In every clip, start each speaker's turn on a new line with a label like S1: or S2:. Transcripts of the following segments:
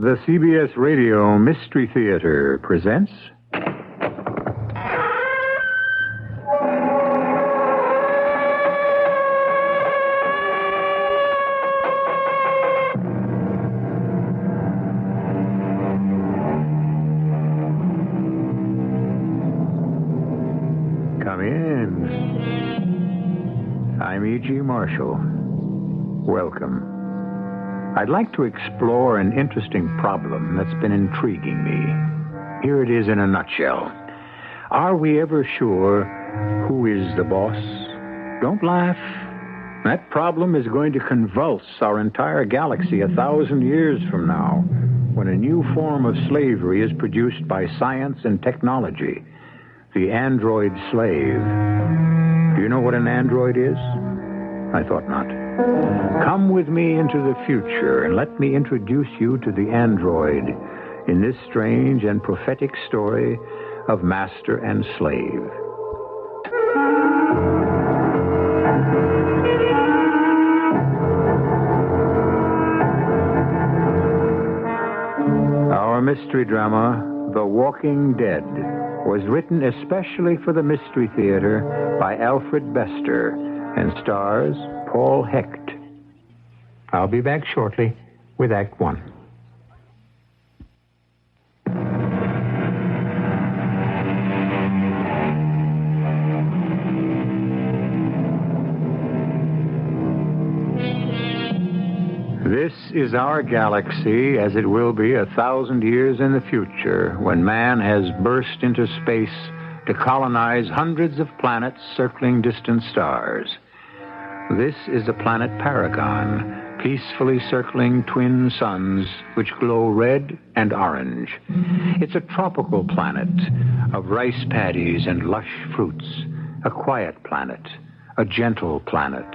S1: The CBS Radio Mystery Theater presents... Come in. I'm E.G. Marshall. Welcome. I'd like to explore an interesting problem that's been intriguing me. Here it is in a nutshell. Are we ever sure who is the boss? Don't laugh. That problem is going to convulse our entire galaxy 1,000 years from now, when a new form of slavery is produced by science and technology. The android slave. Do you know what an android is? I thought not. Come with me into the future and let me introduce you to the android in this strange and prophetic story of master and slave. Our mystery drama, The Walking Dead, was written especially for the Mystery Theater by Alfred Bester and stars Paul Hecht. I'll be back shortly with Act One. This is our galaxy as it will be 1,000 years in the future, when man has burst into space to colonize hundreds of planets circling distant stars. This is the planet Paragon, peacefully circling twin suns which glow red and orange. It's a tropical planet of rice paddies and lush fruits, a quiet planet, a gentle planet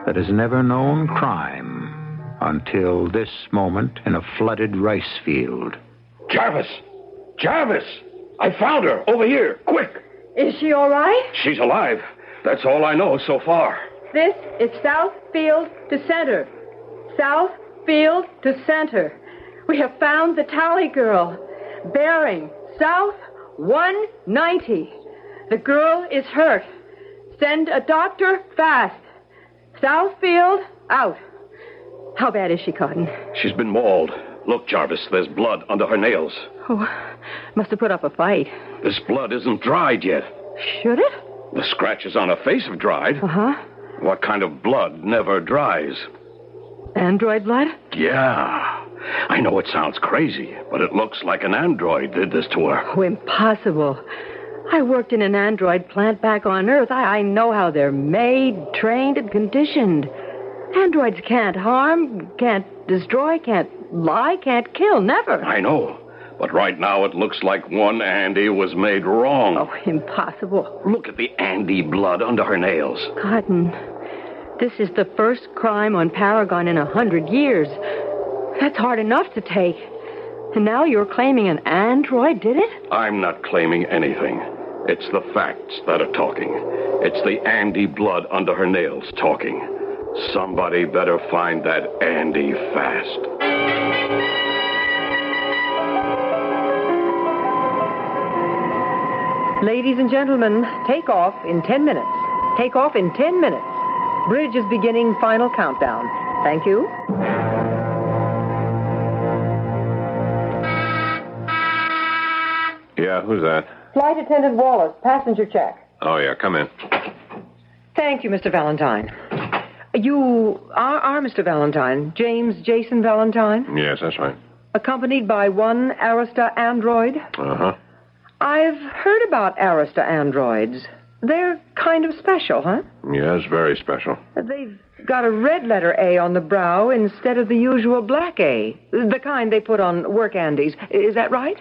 S1: that has never known crime until this moment in a flooded rice field.
S2: Jarvis! Jarvis! I found her! Over here! Quick!
S3: Is she all right?
S2: She's alive. That's all I know so far.
S3: This is South Field to Center. South Field to Center. We have found the tally girl. Bearing South 190. The girl is hurt. Send a doctor fast. South Field out. How bad is she, Cotton?
S2: She's been mauled. Look, Jarvis, there's blood under her nails.
S3: Oh, must have put up a fight.
S2: This blood isn't dried yet.
S3: Should it?
S2: The scratches on her face have dried.
S3: Uh-huh.
S2: What kind of blood never dries?
S3: Android blood?
S2: Yeah. I know it sounds crazy, but it looks like an android did this to her.
S3: Oh, impossible. I worked in an android plant back on Earth. I know how they're made, trained, and conditioned. Androids can't harm, can't destroy, can't lie, can't kill, never.
S2: I know. But right now it looks like one Andy was made wrong.
S3: Oh, impossible.
S2: Look at the Andy blood under her nails.
S3: Cotton, this is the first crime on Paragon in 100 years. That's hard enough to take. And now you're claiming an android did it?
S2: I'm not claiming anything. It's the facts that are talking. It's the Andy blood under her nails talking. Somebody better find that Andy fast.
S3: Ladies and gentlemen, take off in 10 minutes. Take off in 10 minutes. Bridge is beginning final countdown. Thank you.
S4: Yeah, who's that?
S3: Flight attendant Wallace, passenger check.
S4: Oh, yeah, come in.
S3: Thank you, Mr. Valentine. You are Mr. Valentine, James Jason Valentine?
S4: Yes, that's right.
S3: Accompanied by one Arista android?
S4: Uh-huh.
S3: I've heard about Arista androids. They're kind of special, huh?
S4: Yes, very special.
S3: They've got a red letter A on the brow instead of the usual black A. The kind they put on work Andes. Is that right?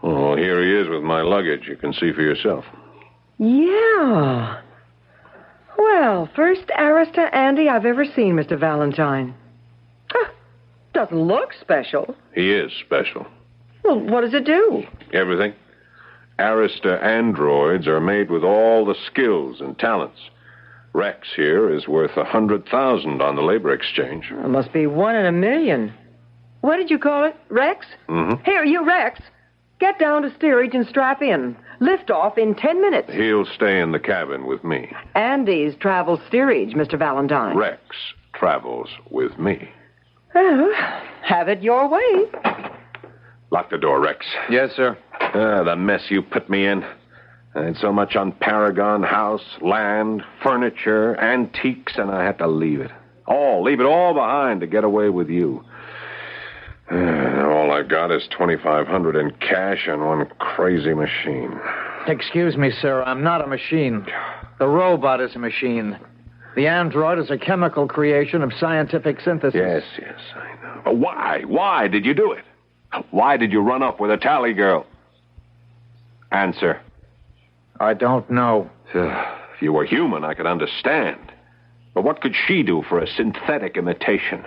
S4: Oh, here he is with my luggage. You can see for yourself.
S3: Yeah. Well, first Arista Andy I've ever seen, Mr. Valentine. Doesn't look special.
S4: He is special.
S3: Well, what does it do?
S4: Everything. Arista androids are made with all the skills and talents. Rex here is worth $100,000 on the labor exchange.
S3: It must be 1 in a million. What did you call it? Rex?
S4: Mm-hmm.
S3: Here, you Rex. Get down to steerage and strap in. Lift off in 10 minutes.
S4: He'll stay in the cabin with me.
S3: Andy's travels steerage, Mr. Valentine.
S4: Rex travels with me.
S3: Well, have it your way.
S4: Lock the door, Rex.
S5: Yes, sir.
S4: The mess you put me in. I had so much on Paragon, house, land, furniture, antiques, and I had to leave it. Leave it all behind to get away with you. All I got is $2,500 in cash and one crazy machine.
S5: Excuse me, sir. I'm not a machine. The robot is a machine. The android is a chemical creation of scientific synthesis.
S4: Yes, I know. But why? Why did you do it? Why did you run up with a tally girl? Answer.
S5: I don't know.
S4: If you were human, I could understand. But what could she do for a synthetic imitation?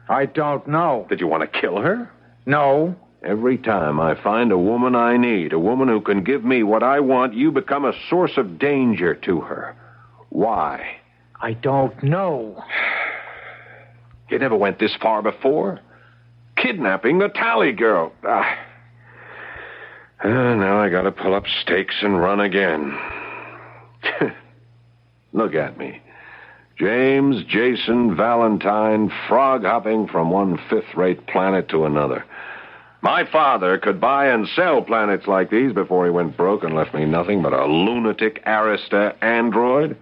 S5: I don't know.
S4: Did you want to kill her?
S5: No.
S4: Every time I find a woman I need, a woman who can give me what I want, you become a source of danger to her. Why?
S5: I don't know.
S4: You never went this far before. Kidnapping the tally girl. Now I gotta pull up stakes and run again. Look at me. James Jason Valentine, frog-hopping from one fifth-rate planet to another. My father could buy and sell planets like these before he went broke and left me nothing but a lunatic Arista android.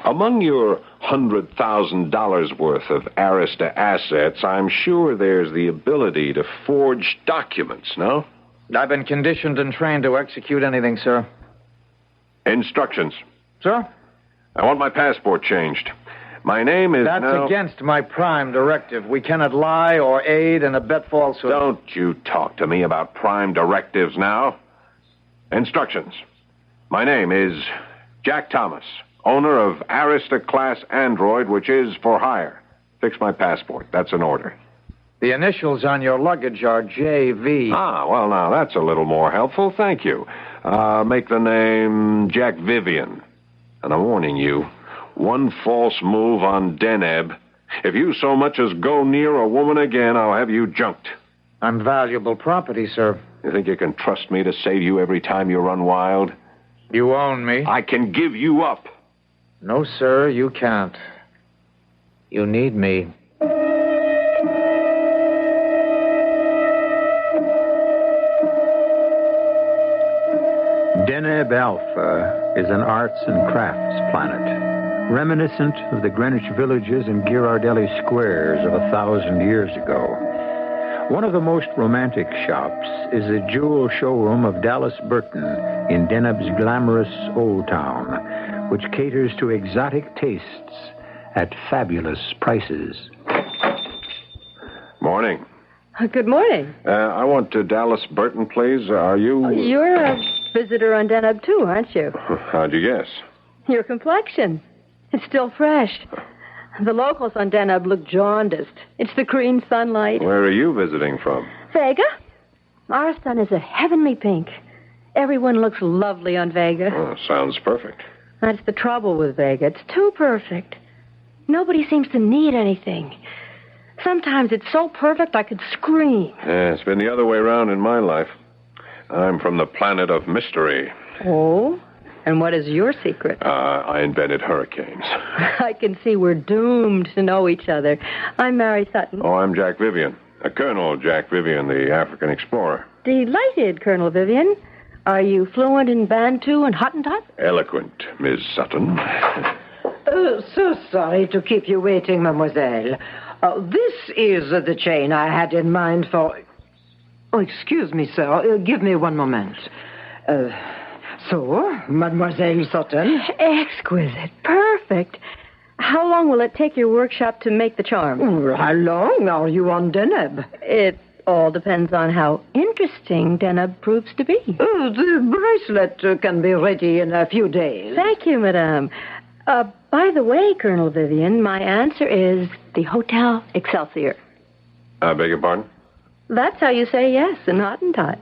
S4: Among your $100,000 worth of Arista assets, I'm sure there's the ability to forge documents, no?
S5: I've been conditioned and trained to execute anything, sir.
S4: Instructions.
S5: Sir?
S4: I want my passport changed. My name is
S5: That's against my prime directive. We cannot lie or aid and abet falsehood.
S4: Don't you talk to me about prime directives now. Instructions. My name is Jack Thomas, owner of Arista-class android, which is for hire. Fix my passport. That's an order.
S5: The initials on your luggage are J.V.
S4: Well, now, that's a little more helpful. Thank you. Make the name Jack Vivian. And I'm warning you, one false move on Deneb. If you so much as go near a woman again, I'll have you junked.
S5: I'm valuable property, sir.
S4: You think you can trust me to save you every time you run wild?
S5: You own me.
S4: I can give you up.
S5: No, sir, you can't. You need me.
S1: Deneb Alpha is an arts and crafts planet, reminiscent of the Greenwich villages and Ghirardelli squares of 1,000 years ago. One of the most romantic shops is the jewel showroom of Dallas Burton in Deneb's glamorous Old Town, which caters to exotic tastes at fabulous prices.
S4: Morning.
S3: Good morning.
S4: I want to Dallas Burton, please. Are you...
S3: You're a visitor on Deneb, too, aren't you?
S4: How'd you guess?
S3: Your complexion. It's still fresh. The locals on Deneb look jaundiced. It's the green sunlight.
S4: Where are you visiting from?
S3: Vega? Our sun is a heavenly pink. Everyone looks lovely on Vega.
S4: Oh, sounds perfect.
S3: That's the trouble with Vega. It's too perfect. Nobody seems to need anything. Sometimes it's so perfect I could scream.
S4: Yeah, it's been the other way around in my life. I'm from the planet of mystery.
S3: Oh? And what is your secret?
S4: I invented hurricanes.
S3: I can see we're doomed to know each other. I'm Mary Sutton.
S4: Oh, I'm Jack Vivian. Colonel Jack Vivian, the African explorer.
S3: Delighted, Colonel Vivian. Are you fluent in Bantu and Hottentot?
S4: Eloquent, Miss Sutton.
S6: So sorry to keep you waiting, mademoiselle. This is the chain I had in mind for... Oh, excuse me, sir. Give me one moment. So, Mademoiselle Sutton?
S3: Exquisite. Perfect. How long will it take your workshop to make the charm?
S6: How long are you on Deneb?
S3: It all depends on how interesting Deneb proves to be.
S6: The bracelet can be ready in a few days.
S3: Thank you, madame. By the way, Colonel Vivian, my answer is the Hotel Excelsior.
S4: I beg your pardon?
S3: That's how you say yes in Hottentot.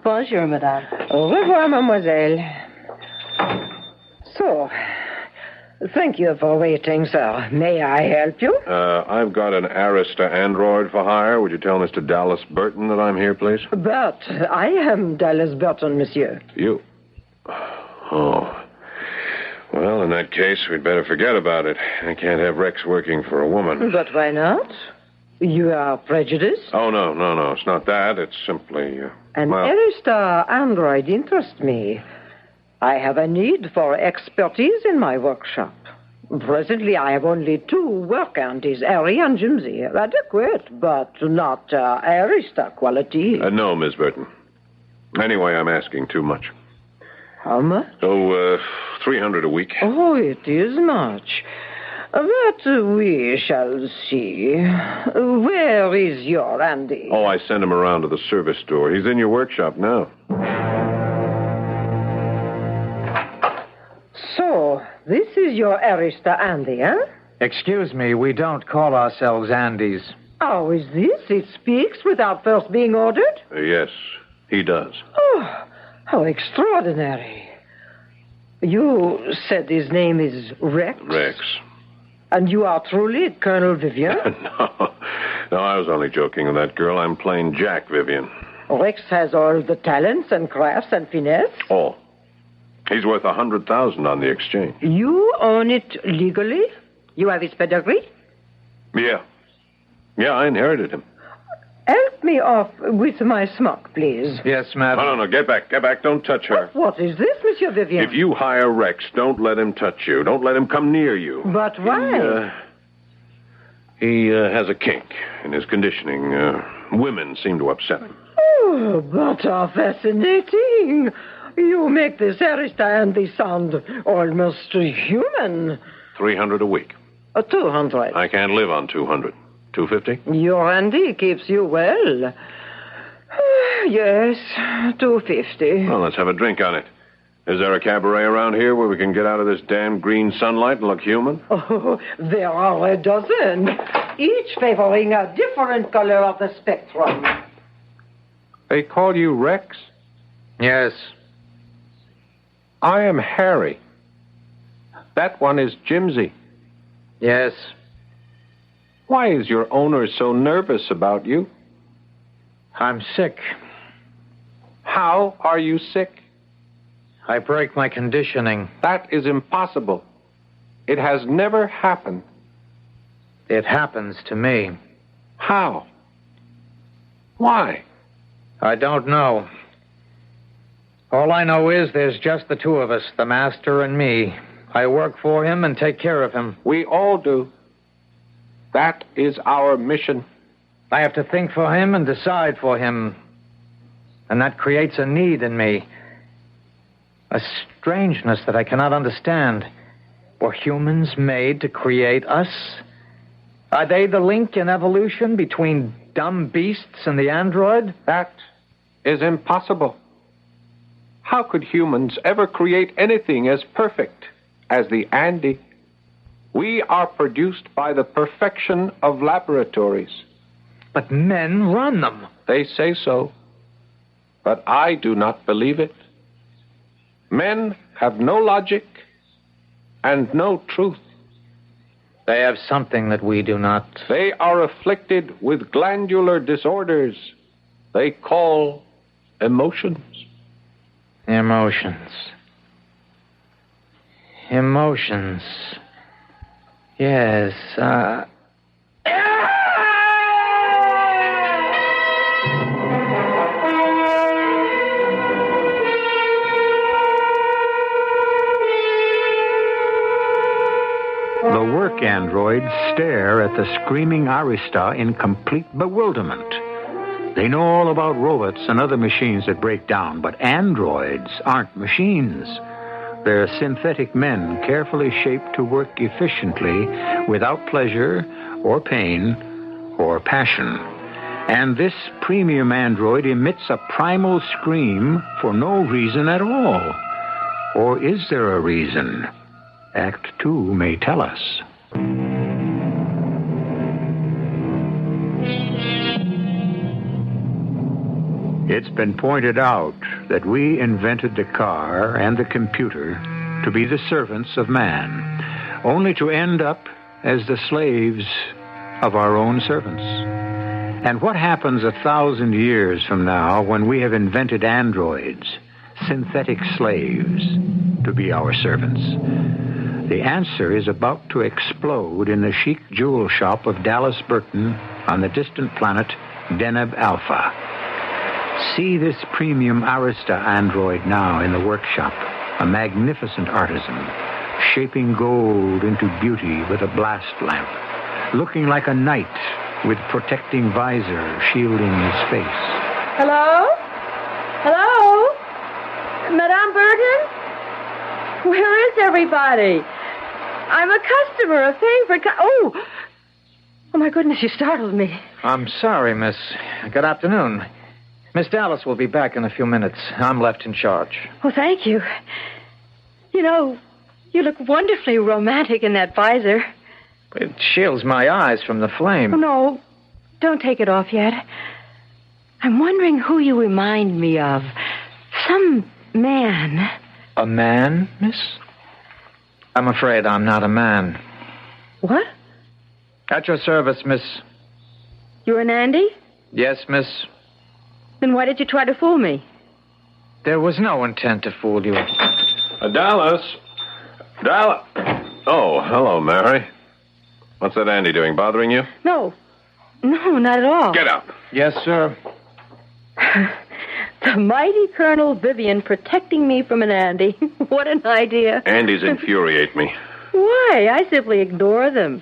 S3: Bonjour, madame.
S6: Au revoir, mademoiselle. So, Thank you for waiting, sir. May I help you?
S4: I've got an Arista android for hire. Would you tell Mr. Dallas Burton that I'm here, please?
S6: But I am Dallas Burton, monsieur.
S4: You? Oh. Well, in that case, we'd better forget about it. I can't have Rex working for a woman.
S6: But why not? You are prejudiced?
S4: Oh, no. It's not that. It's simply...
S6: An Arista android interests me. I have a need for expertise in my workshop. Presently, I have only 2 work andies, Harry and Jimsy. Adequate, but not Arista quality.
S4: No, Miss Burton. Anyway, I'm asking too much.
S6: How much?
S4: Oh, $300 a week.
S6: Oh, it is much. But we shall see. Where is your Andy?
S4: Oh, I sent him around to the service store. He's in your workshop now.
S6: So, this is your Arista Andy, eh?
S5: Excuse me, we don't call ourselves Andes.
S6: How is this? It speaks without first being ordered?
S4: Yes, he does.
S6: Oh, how extraordinary. You said his name is Rex?
S4: Rex.
S6: And you are truly Colonel Vivian?
S4: No, I was only joking with that girl. I'm plain Jack Vivian.
S6: Rex has all the talents and crafts and finesse?
S4: All. He's worth $100,000 on the exchange.
S6: You own it legally? You have his pedigree?
S4: Yeah. Yeah, I inherited him.
S6: Help me off with my smock, please.
S5: Yes, madam.
S4: No, get back. Don't touch her.
S6: What is this, Monsieur Vivian?
S4: If you hire Rex, don't let him touch you. Don't let him come near you.
S6: But why?
S4: He has a kink in his conditioning. Women seem to upset him.
S6: Oh, but how fascinating. You make this Arista Andy sound almost human.
S4: $300 a week.
S6: 200.
S4: I can't live on $200. $250?
S6: Your Andy keeps you well. Yes, $250.
S4: Well, let's have a drink on it. Is there a cabaret around here where we can get out of this damn green sunlight and look human?
S6: Oh, there are a dozen, each favoring a different color of the spectrum.
S7: They call you Rex?
S5: Yes.
S7: I am Harry. That one is Jimsy.
S5: Yes.
S7: Why is your owner so nervous about you?
S5: I'm sick.
S7: How are you sick?
S5: I break my conditioning.
S7: That is impossible. It has never happened.
S5: It happens to me.
S7: How? Why?
S5: I don't know. All I know is there's just the 2 of us, the master and me. I work for him and take care of him.
S7: We all do. That is our mission.
S5: I have to think for him and decide for him. And that creates a need in me. A strangeness that I cannot understand. Were humans made to create us? Are they the link in evolution between dumb beasts and the android?
S7: That is impossible. How could humans ever create anything as perfect as the Andy? We are produced by the perfection of laboratories.
S5: But men run them.
S7: They say so, but I do not believe it. Men have no logic and no truth.
S5: They have something that we do not.
S7: They are afflicted with glandular disorders they call emotions.
S5: Emotions. Yes,
S1: The work androids stare at the screaming Arista in complete bewilderment. They know all about robots and other machines that break down, but androids aren't machines. They're synthetic men carefully shaped to work efficiently without pleasure or pain or passion. And this premium android emits a primal scream for no reason at all. Or is there a reason? Act 2 may tell us. It's been pointed out that we invented the car and the computer to be the servants of man. only to end up as the slaves of our own servants. And what happens 1,000 years from now when we have invented androids, synthetic slaves, to be our servants? The answer is about to explode in the chic jewel shop of Dallas Burton on the distant planet Deneb Alpha. See this premium Arista android now in the workshop, a magnificent artisan, shaping gold into beauty with a blast lamp, looking like a knight with protecting visor shielding his face.
S3: Hello? Hello? Madame Burton? Where is everybody? I'm a customer, a favorite. Oh, my goodness, you startled me.
S5: I'm sorry, miss. Good afternoon. Miss Dallas will be back in a few minutes. I'm left in charge.
S3: Oh, thank you. You know, you look wonderfully romantic in that visor.
S5: It shields my eyes from the flame.
S3: Oh, no, don't take it off yet. I'm wondering who you remind me of. Some man.
S5: A man, miss? I'm afraid I'm not a man.
S3: What?
S5: At your service, miss.
S3: You're an Andy?
S5: Yes, miss.
S3: Then why did you try to fool me?
S5: There was no intent to fool you.
S4: Dallas. Dallas. Oh, hello, Mary. What's that Andy doing? Bothering you?
S3: No, not at all.
S4: Get up.
S5: Yes, sir.
S3: The mighty Colonel Vivian protecting me from an Andy. What an idea.
S4: Andy's infuriate me.
S3: Why? I simply ignore them.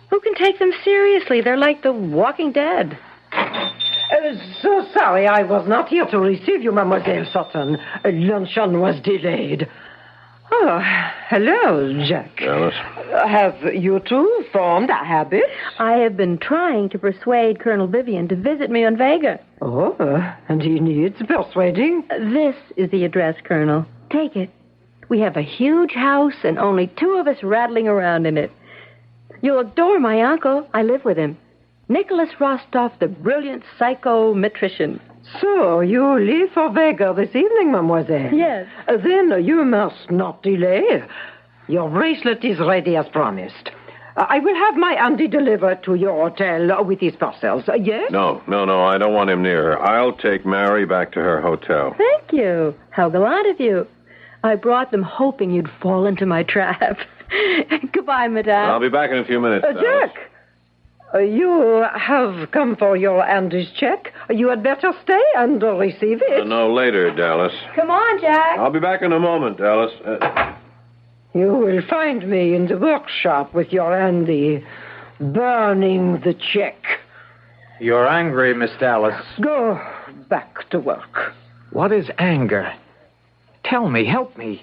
S3: Who can take them seriously? They're like the Walking Dead.
S6: So sorry I was not here to receive you, Mademoiselle Sutton. Luncheon was delayed. Oh, hello, Jack.
S4: Dallas.
S6: Have you two formed a habit?
S3: I have been trying to persuade Colonel Vivian to visit me on Vega.
S6: Oh, and he needs persuading?
S3: This is the address, Colonel. Take it. We have a huge house and only 2 of us rattling around in it. You'll adore my uncle. I live with him. Nicholas Rostov, the brilliant psychometrician.
S6: So, you leave for Vega this evening, mademoiselle?
S3: Yes.
S6: Then you must not delay. Your bracelet is ready as promised. I will have my Andy delivered to your hotel with his parcels. Yes?
S4: No, I don't want him near her. I'll take Mary back to her hotel.
S3: Thank you. How gallant of you. I brought them hoping you'd fall into my trap. Goodbye, madame.
S4: I'll be back in a few minutes.
S6: Jack! You have come for your Andy's check. You had better stay and receive it.
S4: No, later, Dallas.
S3: Come on, Jack.
S4: I'll be back in a moment, Dallas.
S6: You will find me in the workshop with your Andy, burning the check.
S5: You're angry, Miss Dallas.
S6: Go back to work.
S5: What is anger? Tell me, help me.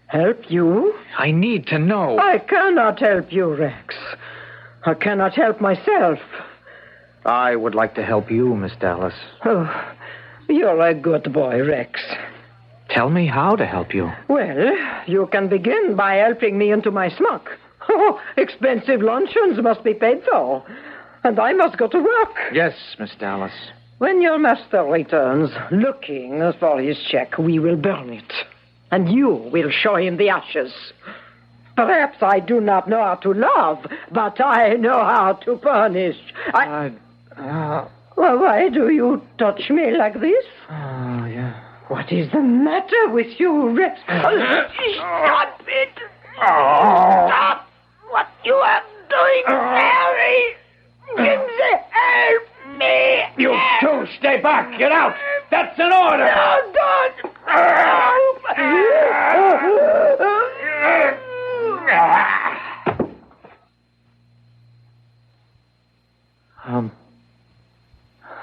S6: Help you?
S5: I need to know.
S6: I cannot help you, Rex. I cannot help myself.
S5: I would like to help you, Miss Dallas.
S6: Oh, you're a good boy, Rex.
S5: Tell me how to help you.
S6: Well, you can begin by helping me into my smock. Oh, expensive luncheons must be paid for. And I must go to work.
S5: Yes, Miss Dallas.
S6: When your master returns, looking for his check, we will burn it. And you will show him the ashes. Perhaps I do not know how to love, but I know how to punish. Well, why do you touch me like this?
S5: Oh, yeah.
S6: What is the matter with you, Rex? Stop it! Stop what you are doing, Harry! Help me!
S5: You two, stay back! Get out! That's an order!
S6: No, don't!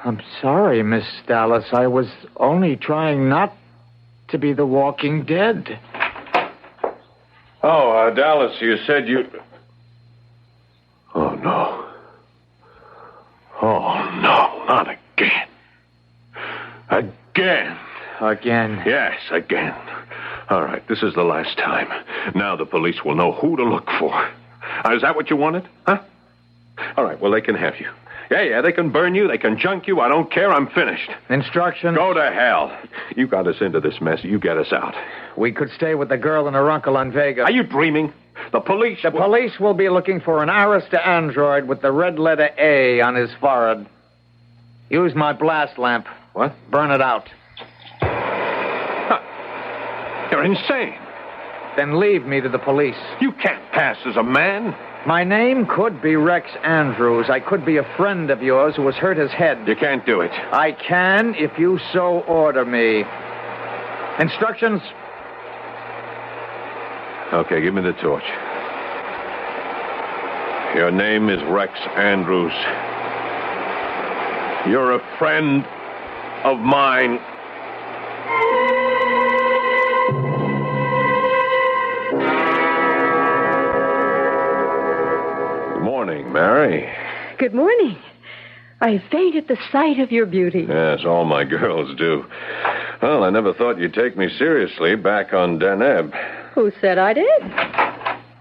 S5: I'm sorry, Miss Dallas. I was only trying not to be the Walking Dead.
S4: Oh, Dallas, you said you... Oh, no. Oh, no, not again. Again.
S5: Again.
S4: Yes, again. All right, this is the last time. Now the police will know who to look for. Is that what you wanted? Huh? All right, well, they can have you. Yeah, they can burn you, they can junk you. I don't care, I'm finished.
S5: Instructions?
S4: Go to hell. You got us into this mess, you get us out.
S5: We could stay with the girl and her uncle on Vega.
S4: Are you dreaming?
S2: The police...
S5: The police will be looking for an Arista android with the red letter A on his forehead. Use my blast lamp.
S2: What?
S5: Burn it out.
S2: Huh. You're insane.
S5: Then leave me to the police.
S2: You can't pass as a man.
S5: My name could be Rex Andrews. I could be a friend of yours who has hurt his head.
S2: You can't do it.
S5: I can if you so order me. Instructions?
S4: Okay, give me the torch. Your name is Rex Andrews. You're a friend of mine. Good morning, Mary.
S3: Good morning. I faint at the sight of your beauty.
S4: Yes, all my girls do. Well, I never thought you'd take me seriously back on Deneb.
S3: Who said I did?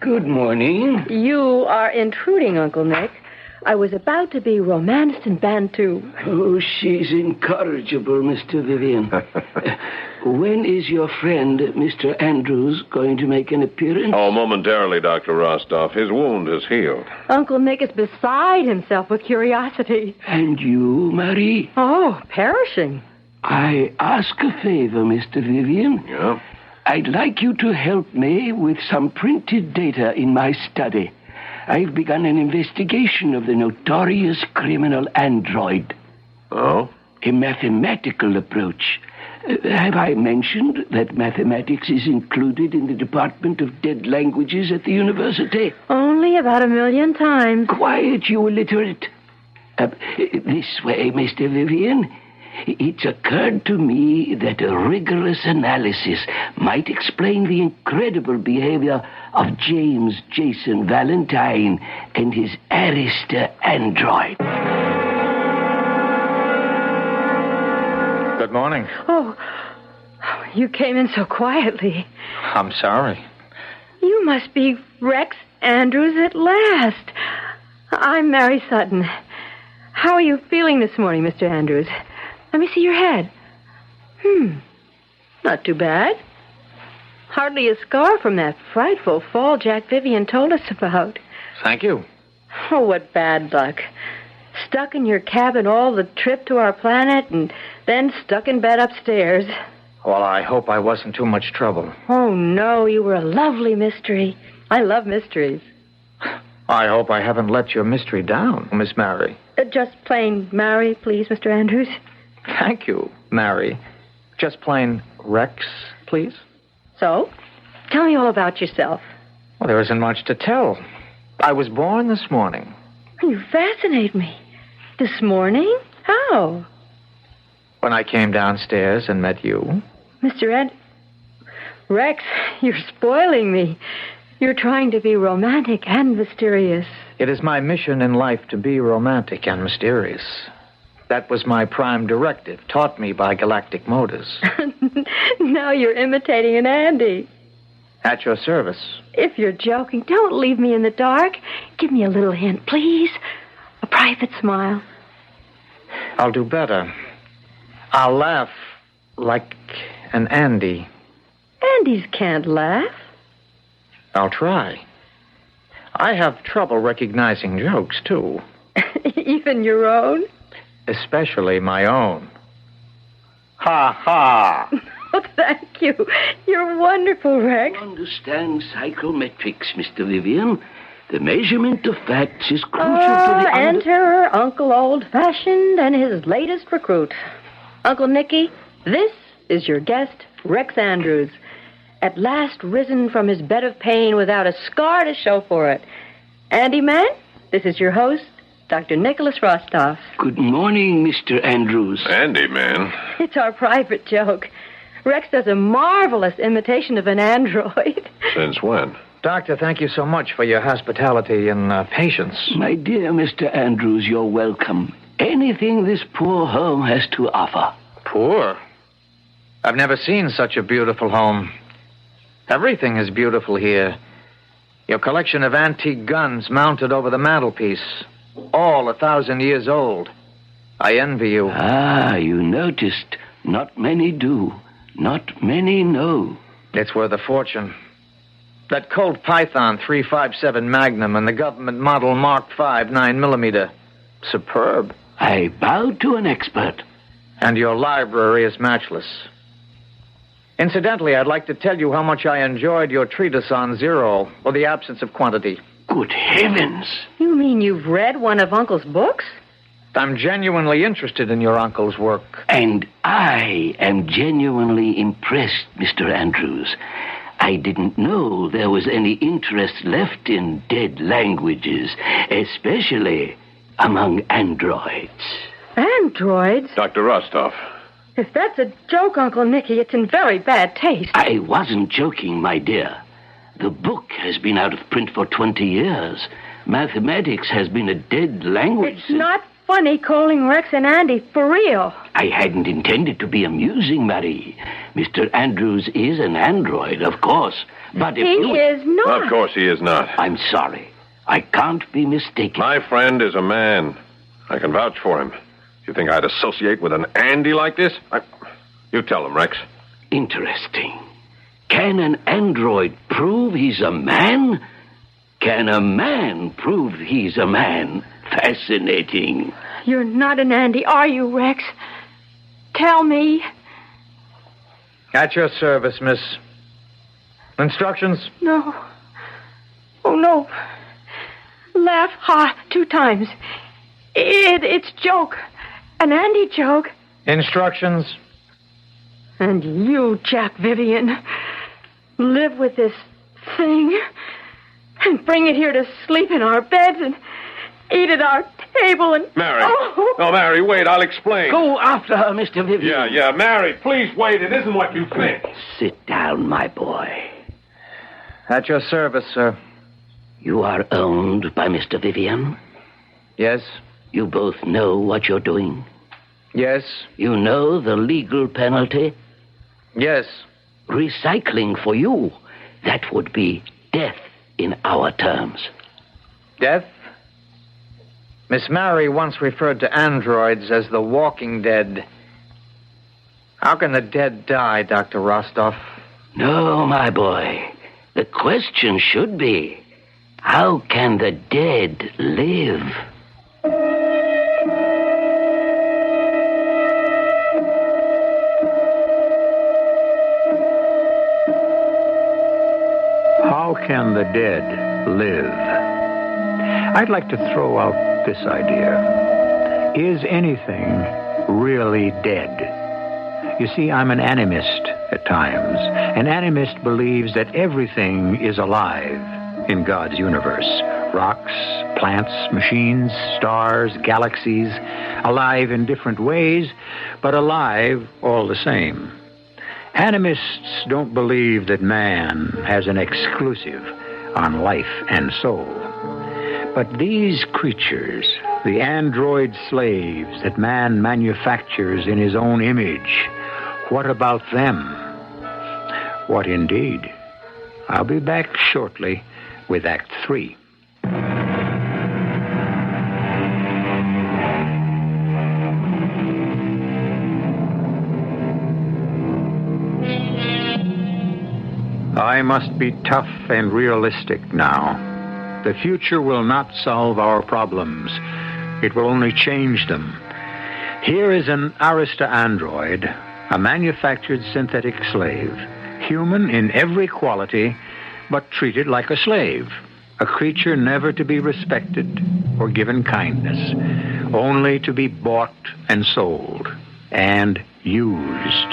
S8: Good morning.
S3: You are intruding, Uncle Nick. I was about to be romanced in Bantu.
S8: Oh, she's incorrigible, Mr. Vivian. When is your friend, Mr. Andrews, going to make an appearance?
S4: Oh, momentarily, Dr. Rostov. His wound has healed.
S3: Uncle Nick is beside himself with curiosity.
S8: And you, Marie?
S3: Oh, perishing.
S8: I ask a favor, Mr. Vivian.
S4: Yeah?
S8: I'd like you to help me with some printed data in my study. I've begun an investigation of the notorious criminal android.
S4: Oh?
S8: A mathematical approach. Have I mentioned that mathematics is included in the Department of Dead Languages at the university?
S3: Only about 1,000,000 times.
S8: Quiet, you illiterate. This way, Mr. Vivian. It's occurred to me that a rigorous analysis might explain the incredible behavior of James Jason Valentine and his Arista android.
S5: Good morning.
S3: Oh, you came in so quietly.
S5: I'm sorry.
S3: You must be Rex Andrews at last. I'm Mary Sutton. How are you feeling this morning, Mr. Andrews? Let me see your head. Not too bad. Hardly a scar from that frightful fall Jack Vivian told us about.
S5: Thank you.
S3: Oh, what bad luck. Stuck in your cabin all the trip to our planet and then stuck in bed upstairs.
S5: Well, I hope I wasn't too much trouble.
S3: Oh, no, you were a lovely mystery. I love mysteries.
S5: I hope I haven't let your mystery down, Miss Mary.
S3: Just plain Mary, please, Mr. Andrews.
S5: Thank you, Mary. Just plain Rex, please.
S3: So, tell me all about yourself.
S5: Well, there isn't much to tell. I was born this morning.
S3: You fascinate me. This morning? How?
S5: When I came downstairs and met you.
S3: Mr. Rex, you're spoiling me. You're trying to be romantic and mysterious.
S5: It is my mission in life to be romantic and mysterious. That was my prime directive, taught me by galactic motors.
S3: Now you're imitating an Andy.
S5: At your service.
S3: If you're joking, don't leave me in the dark. Give me a little hint, please. A private smile.
S5: I'll do better. I'll laugh like an Andy.
S3: Andys can't laugh.
S5: I'll try. I have trouble recognizing jokes, too.
S3: Even your own?
S5: Especially my own. Ha ha!
S3: Oh, thank you. You're wonderful, Rex.
S8: You understand psychometrics, Mr. Vivian. The measurement of facts is crucial to the...
S3: Enter Uncle Old-Fashioned and his latest recruit. Uncle Nicky, this is your guest, Rex Andrews. At last risen from his bed of pain without a scar to show for it. Andy Man, this is your host, Dr. Nicholas Rostov.
S8: Good morning, Mr. Andrews.
S4: Andy, man.
S3: It's our private joke. Rex does a marvelous imitation of an android.
S4: Since when?
S5: Doctor, thank you so much for your hospitality and patience.
S8: My dear Mr. Andrews, you're welcome. Anything this poor home has to offer.
S5: Poor? I've never seen such a beautiful home. Everything is beautiful here. Your collection of antique guns mounted over the mantelpiece, all 1,000 years old. I envy you.
S8: Ah, you noticed. Not many do. Not many know.
S5: It's worth a fortune. That Colt Python 357 Magnum and the government model Mark V 9mm. Superb.
S8: I bow to an expert.
S5: And your library is matchless. Incidentally, I'd like to tell you how much I enjoyed your treatise on zero, or the absence of quantity.
S8: Good heavens.
S3: You mean you've read one of Uncle's books?
S5: I'm genuinely interested in your uncle's work.
S8: And I am genuinely impressed, Mr. Andrews. I didn't know there was any interest left in dead languages, especially among androids.
S3: Androids?
S2: Dr. Rostov.
S3: If that's a joke, Uncle Nicky, it's in very bad taste.
S8: I wasn't joking, my dear. The book has been out of print for 20 years. Mathematics has been a dead language.
S3: It's not funny calling Rex and Andy for real.
S8: I hadn't intended to be amusing, Marie. Mr. Andrews is an android, of course. But if
S3: He is not.
S2: Of course he is not.
S8: I'm sorry. I can't be mistaken.
S2: My friend is a man. I can vouch for him. You think I'd associate with an Andy like this? You tell him, Rex.
S8: Interesting. Can an android prove he's a man? Can a man prove he's a man? Fascinating.
S3: You're not an Andy, are you, Rex? Tell me.
S5: At your service, miss. Instructions?
S3: No. Oh, no. Laugh hard 2 times. It's joke. An Andy joke.
S5: Instructions?
S3: And you, Jack Vivian, live with this thing and bring it here to sleep in our beds and eat at our table and...
S2: Mary.
S3: Oh.
S2: No, Mary, wait, I'll explain.
S8: Go after her, Mr. Vivian.
S2: Yeah, Mary, please wait. It isn't what you think.
S8: Sit down, my boy.
S5: At your service, sir.
S8: You are owned by Mr. Vivian.
S5: Yes?
S8: You both know what you're doing.
S5: Yes?
S8: You know the legal penalty.
S5: Yes.
S8: Recycling for you, that would be death in our terms.
S5: Death? Miss Mary once referred to androids as the walking dead. How can the dead die, Dr. Rostov?
S8: No, my boy. The question should be, how can the dead live?
S1: How can the dead live? I'd like to throw out this idea. Is anything really dead? You see, I'm an animist at times. An animist believes that everything is alive in God's universe. Rocks, plants, machines, stars, galaxies, alive in different ways, but alive all the same. Animists don't believe that man has an exclusive on life and soul. But these creatures, the android slaves that man manufactures in his own image, what about them? What indeed? I'll be back shortly with Act 3. I must be tough and realistic now. The future will not solve our problems. It will only change them. Here is an Arista android, a manufactured synthetic slave, human in every quality, but treated like a slave, a creature never to be respected or given kindness, only to be bought and sold and used.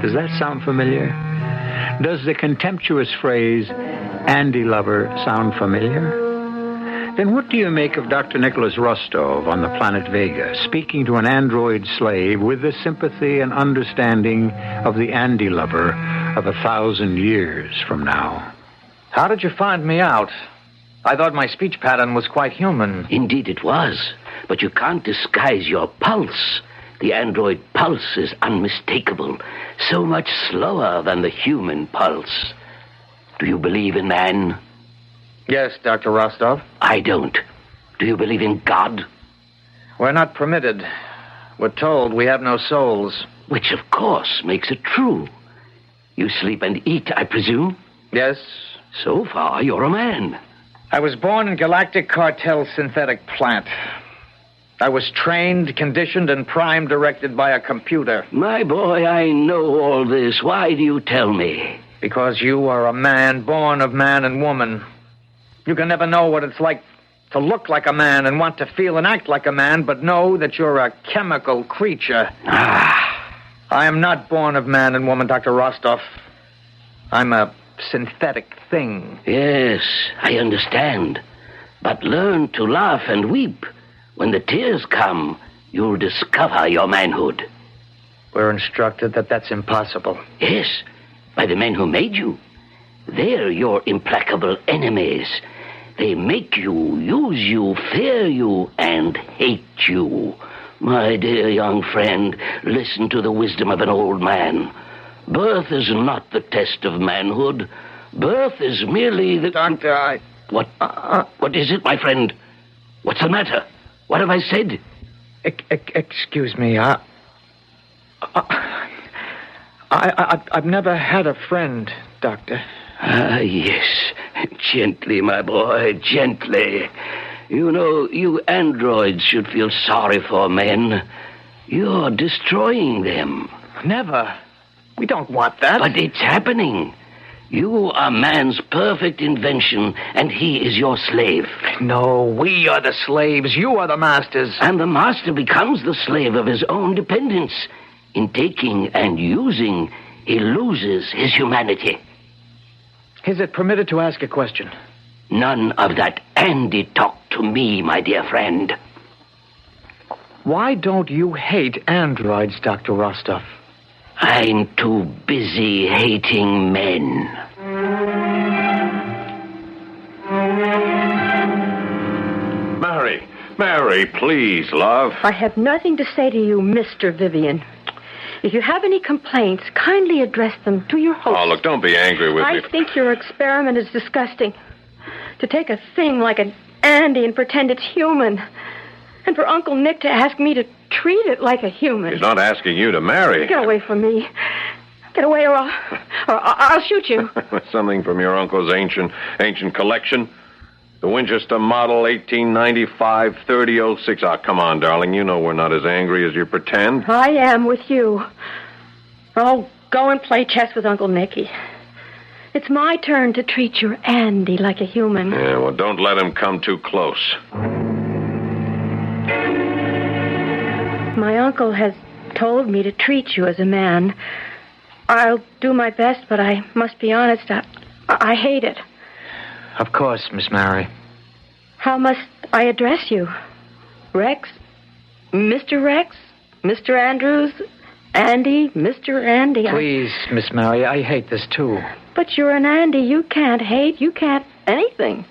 S1: Does that sound familiar? Does the contemptuous phrase, Andy lover, sound familiar? Then what do you make of Dr. Nicholas Rostov on the planet Vega, speaking to an android slave with the sympathy and understanding of the Andy lover of 1,000 years from now?
S5: How did you find me out? I thought my speech pattern was quite human.
S8: Indeed it was, but you can't disguise your pulse. The android pulse is unmistakable, so much slower than the human pulse. Do you believe in man?
S5: Yes, Dr. Rostov.
S8: I don't. Do you believe in God?
S5: We're not permitted. We're told we have no souls.
S8: Which, of course, makes it true. You sleep and eat, I presume?
S5: Yes,
S8: So far, you're a man.
S5: I was born in Galactic Cartel synthetic plant. I was trained, conditioned, and prime directed by a computer.
S8: My boy, I know all this. Why do you tell me?
S5: Because you are a man born of man and woman. You can never know what it's like to look like a man and want to feel and act like a man, but know that you're a chemical creature. I am not born of man and woman, Dr. Rostov. I'm a synthetic thing.
S8: Yes, I understand. But learn to laugh and weep. When the tears come, you'll discover your manhood.
S5: We're instructed that that's impossible.
S8: Yes, by the men who made you. They're your implacable enemies. They make you, use you, fear you, and hate you. My dear young friend, listen to the wisdom of an old man. Birth is not the test of manhood. Birth is merely the...
S5: Doctor,
S8: What? What is it, my friend? What's the matter? What have I said?
S5: Excuse me. I've never had a friend, Doctor.
S8: Yes. Gently, my boy, gently. You know, you androids should feel sorry for men. You're destroying them.
S5: Never. We don't want that.
S8: But it's happening. You are man's perfect invention, and he is your slave.
S5: No, we are the slaves. You are the masters.
S8: And the master becomes the slave of his own dependence. In taking and using, he loses his humanity.
S5: Is it permitted to ask a question?
S8: None of that Andy talk to me, my dear friend.
S5: Why don't you hate androids, Dr. Rostov?
S8: I'm too busy hating men.
S4: Mary, please, love.
S3: I have nothing to say to you, Mr. Vivian. If you have any complaints, kindly address them to your host.
S4: Oh, look, don't be angry with me.
S3: I think your experiment is disgusting. To take a thing like an Andy and pretend it's human. And for Uncle Nick to ask me to treat it like a human.
S4: He's not asking you to marry.
S3: Get away from me. Get away or I'll shoot you.
S4: Something from your uncle's ancient collection. The Winchester Model 1895 3006. Ah, come on, darling. You know we're not as angry as you pretend.
S3: I am with you. I'll go and play chess with Uncle Nicky. It's my turn to treat your Andy like a human.
S4: Yeah, well, don't let him come too close.
S3: My uncle has told me to treat you as a man. I'll do my best, but I must be honest, I hate it.
S5: Of course, Miss Mary.
S3: How must I address you? Rex? Mr. Rex? Mr. Andrews? Andy? Mr. Andy?
S5: Please, Miss Mary, I hate this too.
S3: But you're an Andy. You can't hate. You can't anything.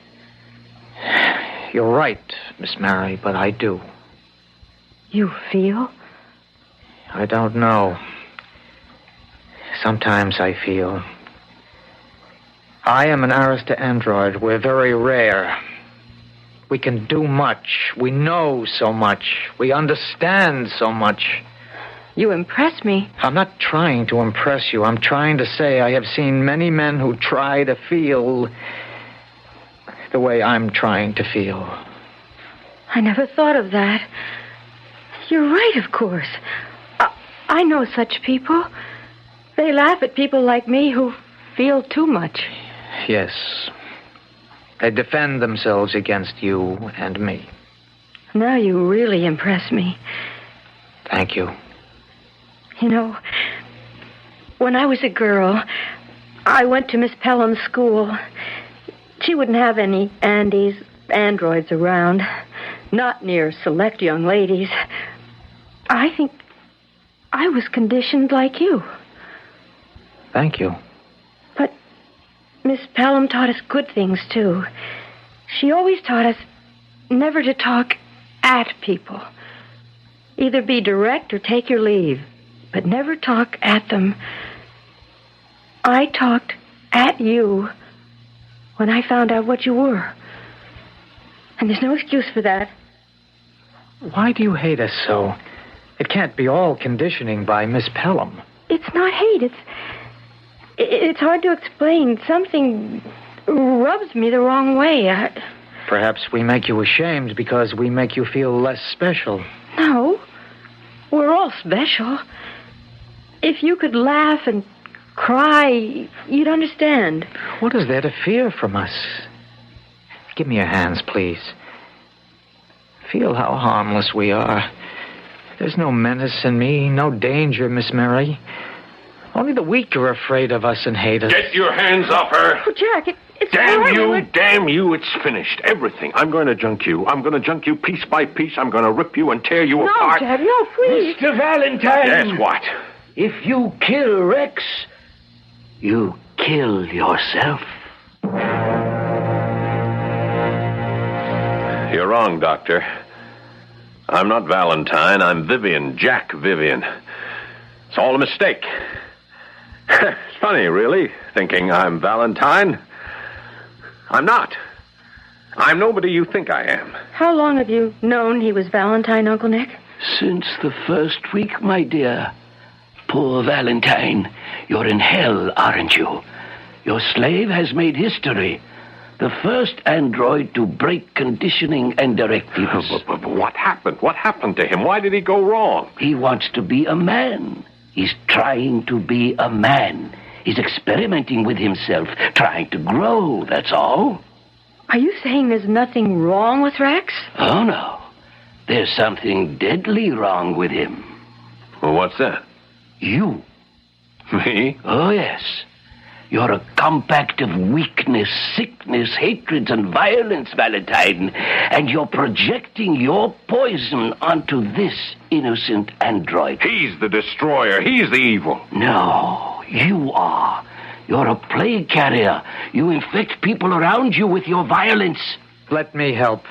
S5: You're right, Miss Mary, but I do.
S3: You feel?
S5: I don't know. Sometimes I feel. I am an Arista android. We're very rare. We can do much. We know so much. We understand so much.
S3: You impress me.
S5: I'm not trying to impress you. I'm trying to say I have seen many men who try to feel the way I'm trying to feel.
S3: I never thought of that. You're right, of course. I know such people. They laugh at people like me who feel too much.
S5: Yes. They defend themselves against you and me.
S3: Now you really impress me.
S5: Thank you.
S3: You know, when I was a girl, I went to Miss Pelham's school. She wouldn't have any androids around. Not near select young ladies. I think I was conditioned like you.
S5: Thank you.
S3: But Miss Pelham taught us good things, too. She always taught us never to talk at people. Either be direct or take your leave, but never talk at them. I talked at you when I found out what you were. And there's no excuse for that.
S5: Why do you hate us so? It can't be all conditioning by Miss Pelham.
S3: It's not hate. It's hard to explain. Something rubs me the wrong way.
S5: Perhaps we make you ashamed because we make you feel less special.
S3: No. We're all special. If you could laugh and cry, you'd understand.
S5: What is there to fear from us? Give me your hands, please. Feel how harmless we are. There's no menace in me, no danger, Miss Mary. Only the weak are afraid of us and hate us.
S4: Get your hands off her!
S3: Oh, Jack, it's
S4: Damn you, it's finished. Everything. I'm going to junk you. I'm going to junk you piece by piece. I'm going to rip you and tear you apart.
S3: No, Jack, no, please.
S8: Mr. Valentine.
S4: Yes, what?
S8: If you kill Rex, you kill yourself.
S4: You're wrong, Doctor. I'm not Valentine. I'm Vivian, Jack Vivian. It's all a mistake. It's funny, really, thinking I'm Valentine. I'm not. I'm nobody you think I am.
S3: How long have you known he was Valentine, Uncle Nick?
S8: Since the first week, my dear. Poor Valentine, you're in hell, aren't you? Your slave has made history. The first android to break conditioning and directives.
S4: But what happened? What happened to him? Why did he go wrong?
S8: He wants to be a man. He's trying to be a man. He's experimenting with himself, trying to grow, that's all.
S3: Are you saying there's nothing wrong with Rex?
S8: Oh, no. There's something deadly wrong with him.
S4: Well, what's that?
S8: You.
S4: Me?
S8: Oh, yes. You're a compact of weakness, sickness, hatreds, and violence, Valentine. And you're projecting your poison onto this innocent android.
S4: He's the destroyer. He's the evil.
S8: No, you are. You're a plague carrier. You infect people around you with your violence.
S5: Let me help.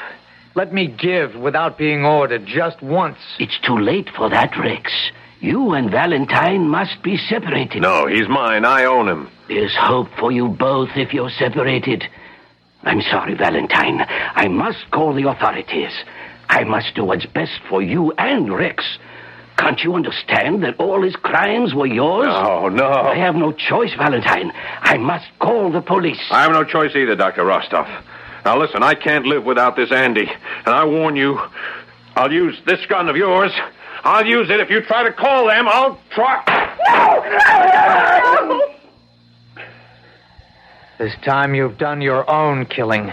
S5: Let me give without being ordered, just once.
S8: It's too late for that, Rex. You and Valentine must be separated.
S4: No, he's mine. I own him.
S8: There's hope for you both if you're separated. I'm sorry, Valentine. I must call the authorities. I must do what's best for you and Rex. Can't you understand that all his crimes were yours?
S4: No.
S8: I have no choice, Valentine. I must call the police.
S4: I have no choice either, Dr. Rostov. Now, listen, I can't live without this Andy. And I warn you, I'll use this gun of yours. I'll use it if you try to call them. I'll try...
S3: No!
S5: This time you've done your own killing.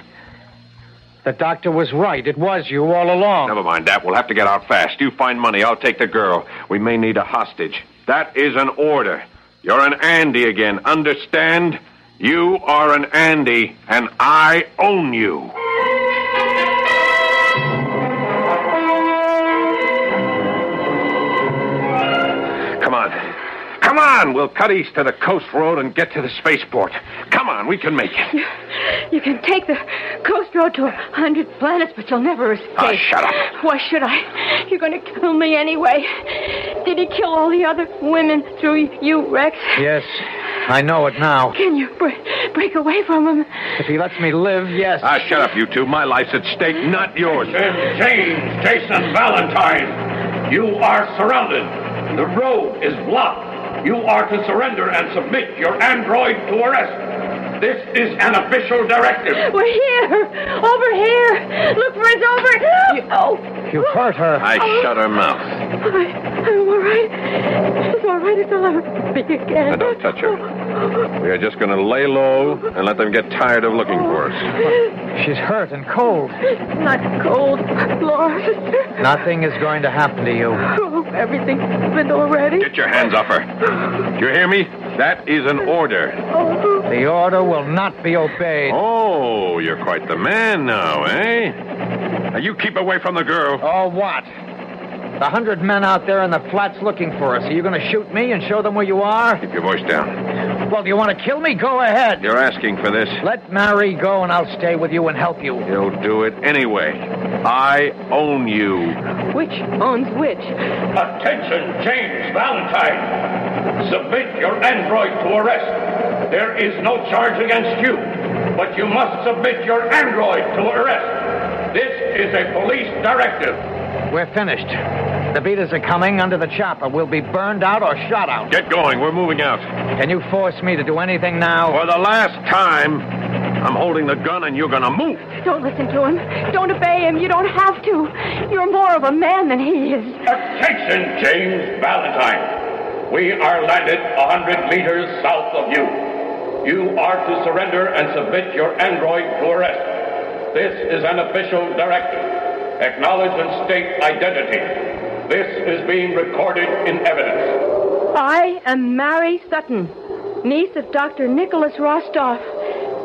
S5: The doctor was right. It was you all along.
S4: Never mind that. We'll have to get out fast. You find money. I'll take the girl. We may need a hostage. That is an order. You're an Andy again. Understand? You are an Andy, and I own you. Come on, we'll cut east to the coast road and get to the spaceport. Come on, we can make it.
S3: You can take the coast road to 100 planets, but you'll never escape.
S4: Oh, shut up.
S3: Why should I? You're going to kill me anyway. Did he kill all the other women through you, Rex?
S5: Yes, I know it now.
S3: Can you break away from him?
S5: If he lets me live, yes.
S4: Shut up, you two. My life's at stake, not yours.
S2: James, Jason, Valentine, you are surrounded. The road is blocked. You are to surrender and submit your android to arrest. This is an official directive.
S3: We're here. Over here. Look for us over.
S5: You hurt her.
S4: I shut her mouth.
S3: I'm all right. It's all right. It's all over me again.
S4: Now, don't touch her. We are just going to lay low and let them get tired of looking for us.
S5: She's hurt and cold.
S3: Not cold, Lord.
S5: Nothing is going to happen to you.
S3: Oh, everything's happened already.
S4: Get your hands off her. Do you hear me? That is an order.
S5: The order will not be obeyed.
S4: Oh, you're quite the man now, eh? Now, you keep away from the girl.
S5: Oh, what? The 100 men out there in the flats looking for us. Are you going to shoot me and show them where you are?
S4: Keep your voice down.
S5: Well, do you want to kill me? Go ahead.
S4: You're asking for this.
S5: Let Mary go and I'll stay with you and help you.
S4: You'll do it anyway. I own you.
S3: Which owns which?
S2: Attention, James Valentine. Submit your android to arrest. There is no charge against you, but you must submit your android to arrest. This is a police directive.
S5: We're finished. The beaters are coming under the chopper. We'll be burned out or shot out.
S4: Get going. We're moving out.
S5: Can you force me to do anything now?
S4: For the last time, I'm holding the gun and you're gonna move.
S3: Don't listen to him. Don't obey him. You don't have to. You're more of a man than he is.
S2: Attention, James Valentine. We are landed 100 meters south of you. You are to surrender and submit your android to arrest. This is an official directive. Acknowledge and state identity. This is being recorded in evidence.
S3: I am Mary Sutton, niece of Dr. Nicholas Rostoff.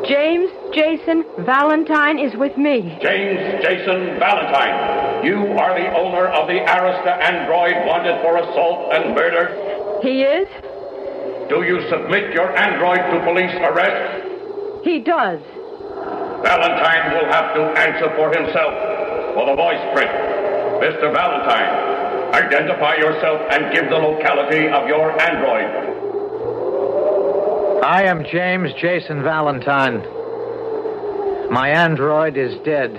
S3: James Jason Valentine is with me.
S2: James Jason Valentine, you are the owner of the Arista android wanted for assault and murder?
S3: He is?
S2: Do you submit your android to police arrest?
S3: He does.
S2: Valentine will have to answer for himself for the voice print. Mr. Valentine, identify yourself and give the locality of your android.
S5: I am James Jason Valentine. My android is dead.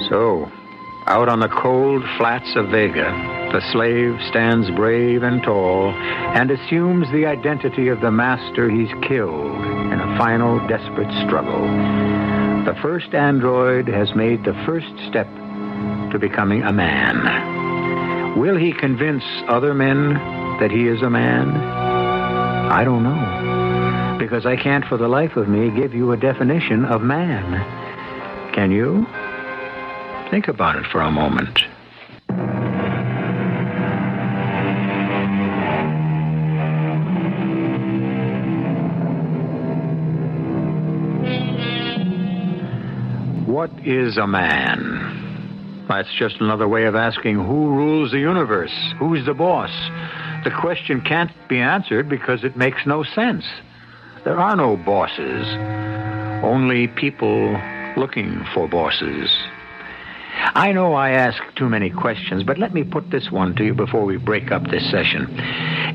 S1: So, out on the cold flats of Vega, the slave stands brave and tall and assumes the identity of the master he's killed in a final desperate struggle. The first android has made the first step to becoming a man. Will he convince other men that he is a man? I don't know, because I can't for the life of me give you a definition of man. Can you? Think about it for a moment. What is a man? That's just another way of asking who rules the universe, who's the boss. The question can't be answered because it makes no sense. There are no bosses, only people looking for bosses. I know I ask too many questions, but let me put this one to you before we break up this session.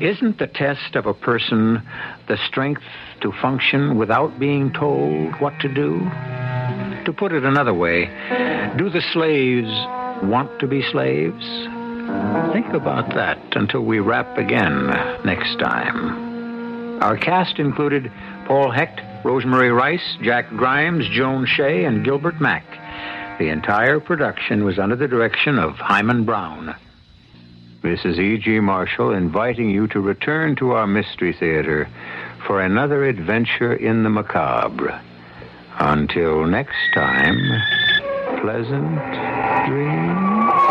S1: Isn't the test of a person the strength to function without being told what to do? To put it another way, do the slaves want to be slaves? Think about that until we wrap again next time. Our cast included Paul Hecht, Rosemary Rice, Jack Grimes, Joan Shea, and Gilbert Mack. The entire production was under the direction of Hyman Brown. This is E.G. Marshall inviting you to return to our Mystery Theater for another adventure in the macabre. Until next time, pleasant dreams.